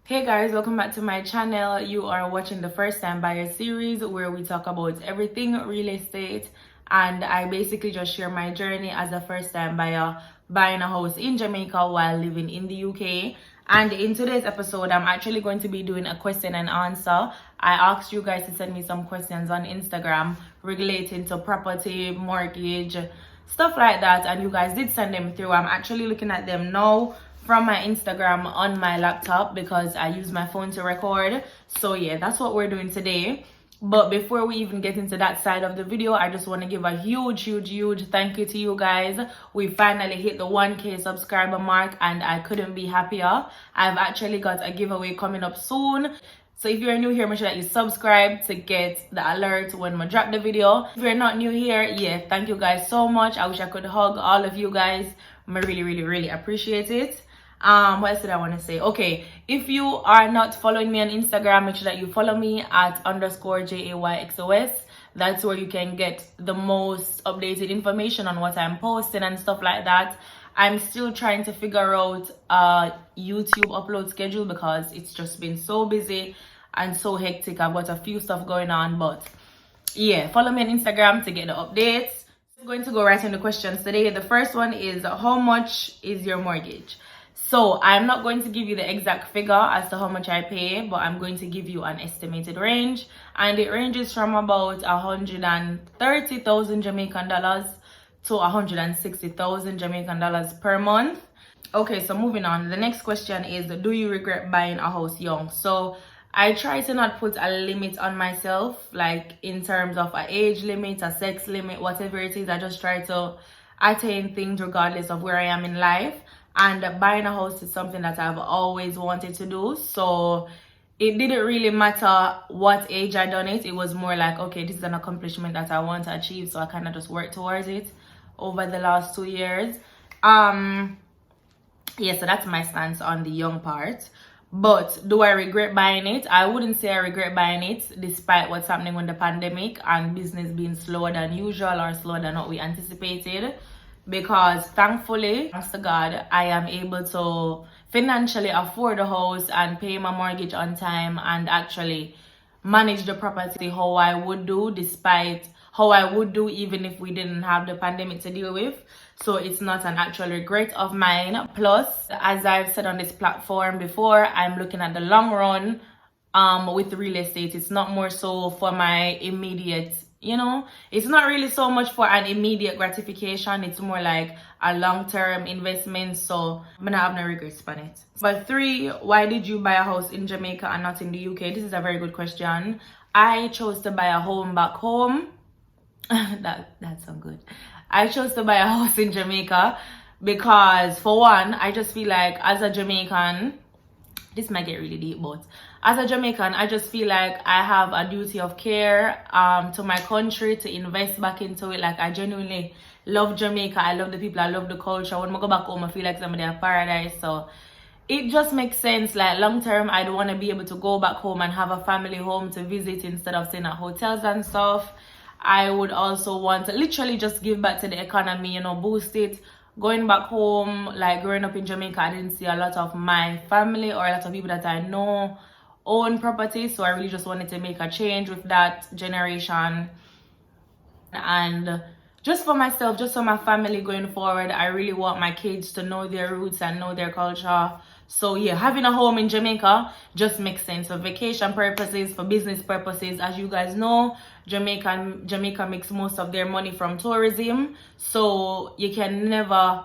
Hey guys, welcome back to my channel. You are watching the first time buyer series where we talk about everything real estate, and I basically just share my journey as a first time buyer buying a house in Jamaica while living in the UK. And in today's episode, I'm actually going to be doing a question and answer. I asked you guys to send me some questions on Instagram relating to property, mortgage, stuff like that, and you guys did send them through. I'm actually looking at them now from my Instagram on my laptop because I use my phone to record. So yeah, that's what we're doing today. But before we even get into that side of the video, I just want to give a huge thank you to you guys. We finally hit the 1K subscriber mark and I couldn't be happier. I've actually got a giveaway coming up soon. So if you're new here, make sure that you subscribe to get the alert when I drop the video. If you're not new here, yeah, thank you guys so much. I wish I could hug all of you guys. I really appreciate it. What else did I want to say? Okay, if you are not following me on Instagram, make sure that you follow me at _JAYXOS. That's where you can get the most updated information on what I'm posting and stuff like that. I'm still trying to figure out a YouTube upload schedule because it's just been so busy and so hectic. I've got a few stuff going on, but yeah, follow me on Instagram to get the updates. I'm going to go right into questions today. The first one is, how much is your mortgage? So I'm not going to give you the exact figure as to how much I pay, but I'm going to give you an estimated range, and it ranges from about 130,000 Jamaican dollars to 160,000 Jamaican dollars per month. Okay, so moving on. The next question is, do you regret buying a house young? So I try to not put a limit on myself, like in terms of an age limit, a sex limit, whatever it is. I just try to attain things regardless of where I am in life. And buying a house is something that I've always wanted to do. So it didn't really matter what age I done it. It was more like, okay, this is an accomplishment that I want to achieve. So I kind of just worked towards it over the last 2 years. Yeah, so that's my stance on the young part. But do I regret buying it? I wouldn't say I regret buying it, despite what's happening with the pandemic and business being slower than usual or slower than what we anticipated. Because thankfully, thanks to God, I am able to financially afford a house and pay my mortgage on time and actually manage the property how I would do, despite how I would do even if we didn't have the pandemic to deal with. So it's not an actual regret of mine. Plus, as I've said on this platform before, I'm looking at the long run with real estate. It's not more so for my immediate, it's not really so much for an immediate gratification. It's more like a long-term investment. So I'm gonna have no regrets on it. But 3, why did you buy a house in Jamaica and not in the UK? This is a very good question. I chose to buy a home back home. That sounds good. I chose to buy a house in Jamaica because, for one, I just feel like as a Jamaican, this might get really deep, but as a Jamaican, I just feel like I have a duty of care to my country, to invest back into it. Like, I genuinely love Jamaica. I love the people. I love the culture. When I go back home, I feel like somebody in paradise. So it just makes sense. Like, long term, I'd want to be able to go back home and have a family home to visit instead of staying at hotels and stuff. I would also want to literally just give back to the economy, boost it. Going back home, like growing up in Jamaica, I didn't see a lot of my family or a lot of people that I know own property. So I really just wanted to make a change with that generation. And just for myself, just for my family going forward, I really want my kids to know their roots and know their culture. So yeah, having a home in Jamaica just makes sense for vacation purposes, for business purposes. As you guys know, Jamaica makes most of their money from tourism. So you can never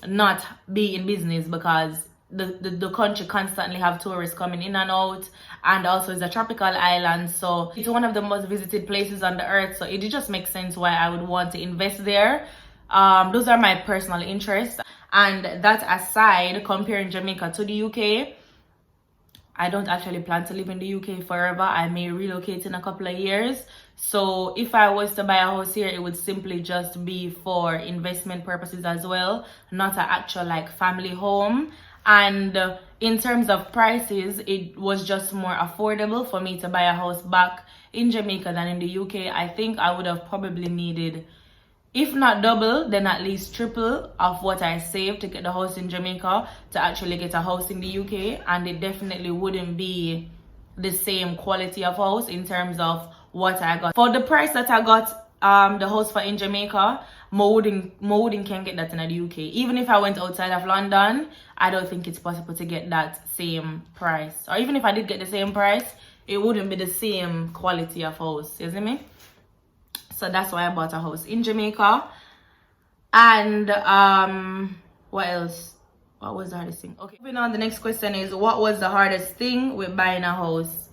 not be in business because the country constantly have tourists coming in and out, and also it's a tropical island, so it's one of the most visited places on the earth. So it just makes sense why I would want to invest there. Those are my personal interests. And that aside, comparing Jamaica to the UK, I don't actually plan to live in the UK forever. I may relocate in a couple of years. So if I was to buy a house here, it would simply just be for investment purposes as well, not an actual like family home. And in terms of prices, it was just more affordable for me to buy a house back in Jamaica than in the UK. I think I would have probably needed if not double, then at least triple of what I saved to get the house in Jamaica to actually get a house in the UK. And it definitely wouldn't be the same quality of house in terms of what I got. For the price that I got the house for in Jamaica, Mowden can get that in the UK. Even if I went outside of London, I don't think it's possible to get that same price. Or even if I did get the same price, it wouldn't be the same quality of house. You see me? So that's why I bought a house in Jamaica. And what else? What was the hardest thing? Okay, moving on, the next question is, what was the hardest thing with buying a house?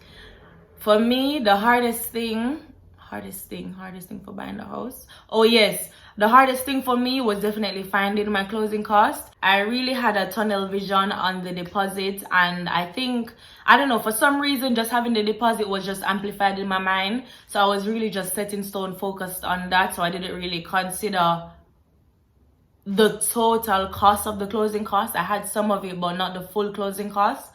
For me, the hardest thing for buying a house. Oh yes, the hardest thing for me was definitely finding my closing cost. I really had a tunnel vision on the deposit, and I don't know, for some reason just having the deposit was just amplified in my mind. So I was really just set in stone focused on that. So I didn't really consider the total cost of the closing cost. I had some of it, but not the full closing cost.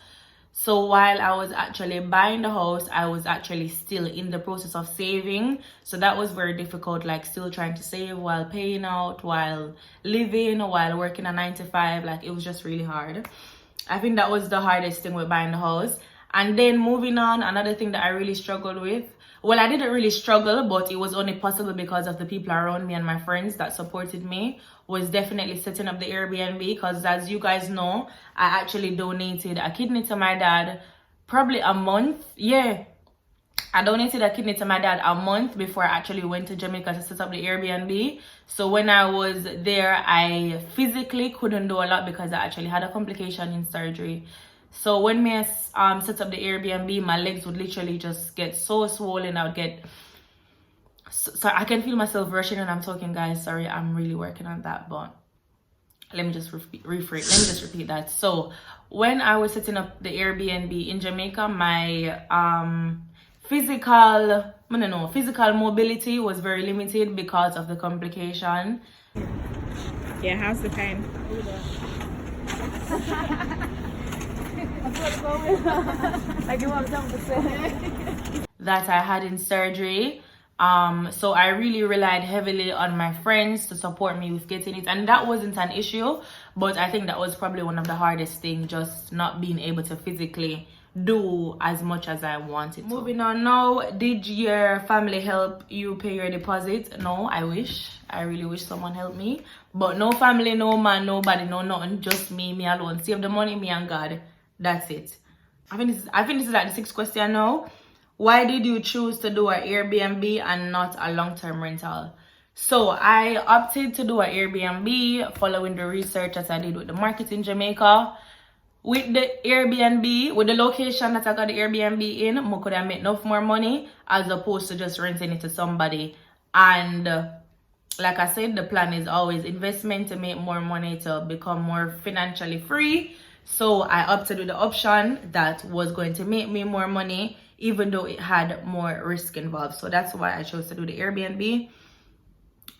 So while I was actually buying the house, I was actually still in the process of saving. So that was very difficult, like still trying to save while paying out, while living, while working a 9 to 5. Like, it was just really hard. I think that was the hardest thing with buying the house. And then moving on, another thing that I really struggled with, well, I didn't really struggle, but it was only possible because of the people around me and my friends that supported me, was definitely setting up the Airbnb. Because as you guys know, I actually donated a kidney to my dad probably a month. Yeah, I donated a kidney to my dad a month before I actually went to Jamaica to set up the Airbnb. So when I was there, I physically couldn't do a lot because I actually had a complication in surgery. So when I set up the Airbnb, my legs would literally just get so swollen. I would get... So I can feel myself rushing when I'm talking, guys. Sorry, I'm really working on that. But let me just repeat that. So when I was setting up the Airbnb in Jamaica, my physical mobility was very limited because of the complication. Yeah, how's the pain? That I had in surgery. So I really relied heavily on my friends to support me with getting it, and that wasn't an issue, but I think that was probably one of the hardest things, just not being able to physically do as much as I wanted to. Moving on now, did your family help you pay your deposit? No, I really wish someone helped me, but no family, no man, nobody, no nothing, just me alone. Save the money, me and God. That's it. I think this is like the 6th question now. Why did you choose to do an Airbnb and not a long-term rental? So I opted to do an Airbnb following the research that I did with the market in Jamaica. With the Airbnb, with the location that I got the Airbnb in, I could have made enough more money as opposed to just renting it to somebody. And like I said, the plan is always investment to make more money, to become more financially free. So I opted with the option that was going to make me more money, even though it had more risk involved. So that's why I chose to do the Airbnb.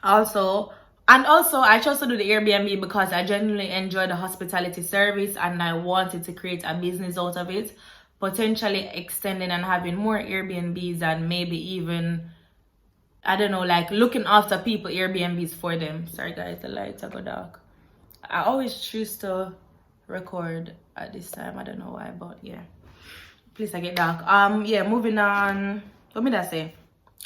Also, I chose to do the Airbnb because I genuinely enjoy the hospitality service and I wanted to create a business out of it, potentially extending and having more Airbnbs and maybe even, I don't know, like looking after people, Airbnbs for them. Sorry guys, the lights are go dark. I always choose to record at this time. I don't know why, but yeah. Please, I get dark. Yeah, moving on. What did I say?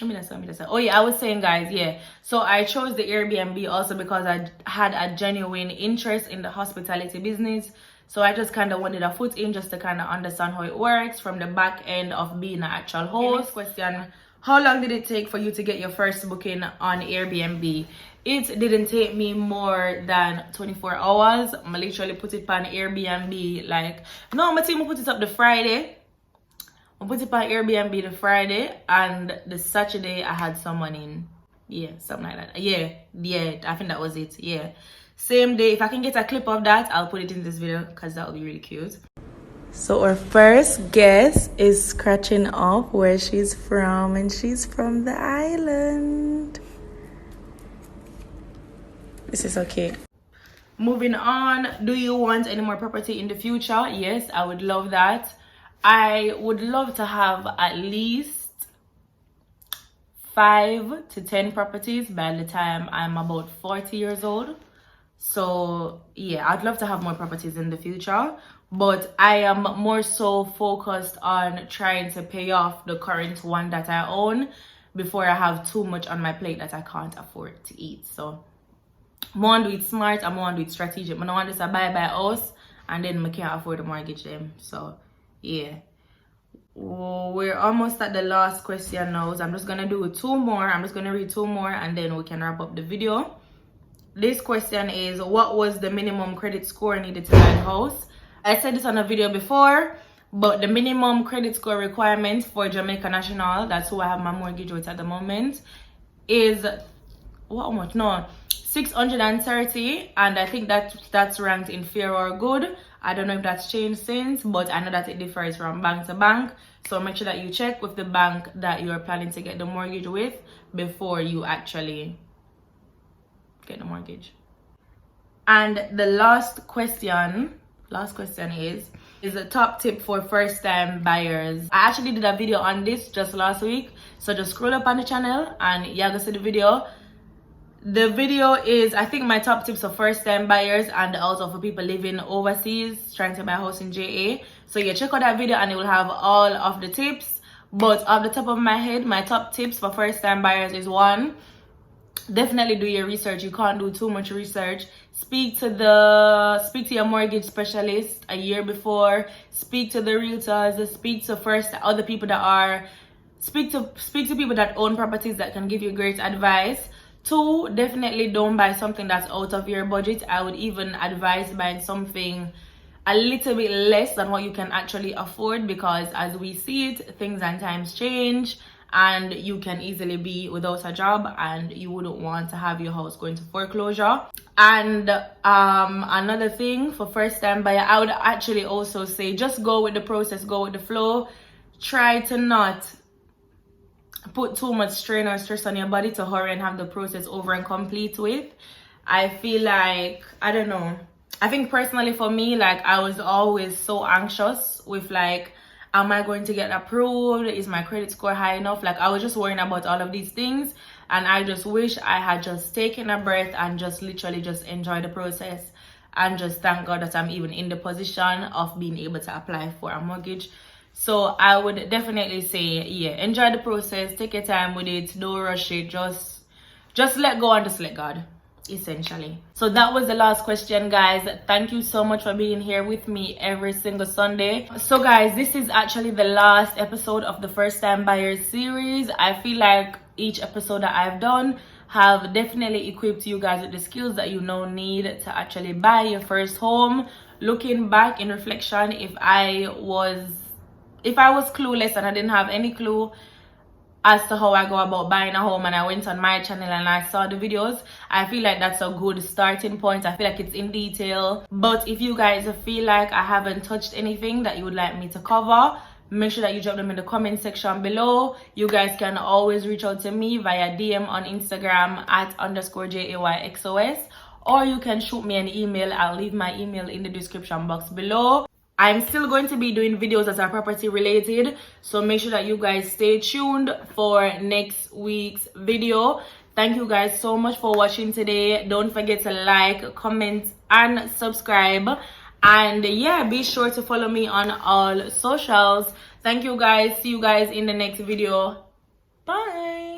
Oh yeah, I was saying, guys, yeah. So I chose the Airbnb also because I had a genuine interest in the hospitality business. So I just kind of wanted a foot in just to kind of understand how it works from the back end of being an actual host. Next question. How long did it take for you to get your first booking on Airbnb? It didn't take me more than 24 hours. I literally put it on Airbnb. Like, no, my team put it up the Friday. I put it on Airbnb the Friday, and the Saturday I had someone in. Yeah, something like that. Yeah, I think that was it. Yeah, same day. If I can get a clip of that, I'll put it in this video because that will be really cute. So our first guest is scratching off where she's from, and she's from the island. This is okay. Moving on, do you want any more property in the future? Yes, I would love that. I would love to have at least 5 to 10 properties by the time I'm about 40 years old. So yeah, I'd love to have more properties in the future, but I am more so focused on trying to pay off the current one that I own before I have too much on my plate that I can't afford to eat. So I want to do it smart, I want to do it strategic. I don't want to buy house and then I can't afford to mortgage them. So yeah, we're almost at the last question now, so I'm just gonna do 2 more. I'm just gonna read 2 more and then we can wrap up the video. This question is, what was the minimum credit score needed to buy a house? I said this on a video before, but the minimum credit score requirement for Jamaica National, that's who I have my mortgage with at the moment, is how much? No, 630, and I think that's ranked in fair or good. I don't know if that's changed since, but I know that it differs from bank to bank. So make sure that you check with the bank that you're planning to get the mortgage with before you actually get the mortgage. And the last question is a top tip for first time buyers. I actually did a video on this just last week, so just scroll up on the channel and you're gonna see the video. The video is, I think, my top tips for first time buyers and also for people living overseas trying to buy a house in JA. So yeah, check out that video and it will have all of the tips. But off the top of my head, my top tips for first time buyers is 1, definitely do your research. You can't do too much research. Speak to your mortgage specialist a year before. Speak to the realtors. Speak to other people that are. Speak to people that own properties that can give you great advice. 2, definitely don't buy something that's out of your budget. I would even advise buying something a little bit less than what you can actually afford, because as we see it, things and times change. And you can easily be without a job and you wouldn't want to have your house going to foreclosure. And another thing for first time buyer, I would actually also say just go with the process, go with the flow. Try to not put too much strain or stress on your body to hurry and have the process over and complete with. I feel like, I don't know, I think personally for me, like, I was always so anxious with like, am I going to get approved? Is my credit score high enough? Like, I was just worrying about all of these things, and I just wish I had just taken a breath and just literally just enjoy the process and just thank God that I'm even in the position of being able to apply for a mortgage. So I would definitely say, yeah, enjoy the process, take your time with it, don't rush it, just let go and just let God, essentially. So that was the last question, guys. Thank you so much for being here with me every single Sunday. So guys, this is actually the last episode of the first time buyers series. I feel like each episode that I've done have definitely equipped you guys with the skills that you now need to actually buy your first home. Looking back in reflection, if I was clueless and I didn't have any clue as to how I go about buying a home, and I went on my channel and I saw the videos, I feel like that's a good starting point. I feel like it's in detail. But if you guys feel like I haven't touched anything that you would like me to cover, make sure that you drop them in the comment section below. You guys can always reach out to me via DM on Instagram at _JAYXOS, or you can shoot me an email. I'll leave my email in the description box below. I'm still going to be doing videos that are property related, so make sure that you guys stay tuned for next week's video. Thank you guys so much for watching today. Don't forget to like, comment, and subscribe. And yeah, be sure to follow me on all socials. Thank you guys. See you guys in the next video. Bye.